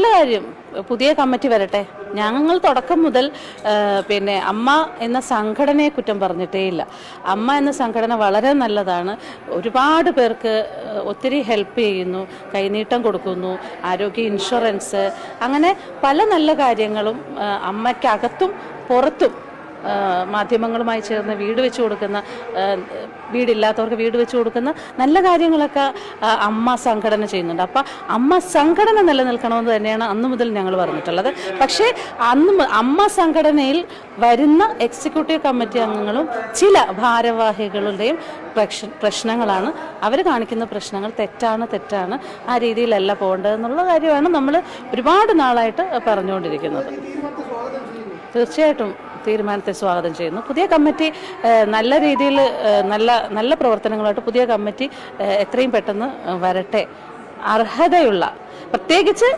നല്ല കാര്യം, പുതിയ കമ്മിറ്റി വരട്ടെ. ഞങ്ങൾ തുടക്കം മുതൽ പിന്നെ അമ്മ എന്ന സംഘടനയെ കുറ്റം പറഞ്ഞിട്ടേ ഇല്ല. അമ്മ എന്ന സംഘടന വളരെ നല്ലതാണ്. ഒരുപാട് പേർക്ക് ഒത്തിരി ഹെൽപ്പ് ചെയ്യുന്നു, കൈനീട്ടം കൊടുക്കുന്നു, ആരോഗ്യ ഇൻഷുറൻസ്, അങ്ങനെ പല നല്ല കാര്യങ്ങളും അമ്മയ്ക്കകത്തും പുറത്തും മാധ്യമങ്ങളുമായി ചേർന്ന് വീട് വെച്ച് കൊടുക്കുന്ന, വീടില്ലാത്തവർക്ക് വീട് വെച്ച് കൊടുക്കുന്ന നല്ല കാര്യങ്ങളൊക്കെ അമ്മ സംഘടന ചെയ്യുന്നുണ്ട്. അപ്പം അമ്മ സംഘടന നിലനിൽക്കണമെന്ന് തന്നെയാണ് അന്നു മുതൽ ഞങ്ങൾ പറഞ്ഞിട്ടുള്ളത്. പക്ഷേ അമ്മ സംഘടനയിൽ വരുന്ന എക്സിക്യൂട്ടീവ് കമ്മിറ്റി അംഗങ്ങളും ചില ഭാരവാഹികളുടെയും പ്രശ്നങ്ങളാണ്. അവർ കാണിക്കുന്ന പ്രശ്നങ്ങൾ തെറ്റാണ്, ആ രീതിയിലല്ല പോകേണ്ടതെന്നുള്ള കാര്യമാണ് നമ്മൾ ഒരുപാട് നാളായിട്ട് പറഞ്ഞുകൊണ്ടിരിക്കുന്നത്. തീർച്ചയായിട്ടും തീരുമാനത്തെ സ്വാഗതം ചെയ്യുന്നു. പുതിയ കമ്മിറ്റി നല്ല രീതിയിൽ നല്ല പ്രവർത്തനങ്ങളായിട്ട് പുതിയ കമ്മിറ്റി എത്രയും പെട്ടെന്ന് വരട്ടെ. അർഹതയുള്ള, പ്രത്യേകിച്ച്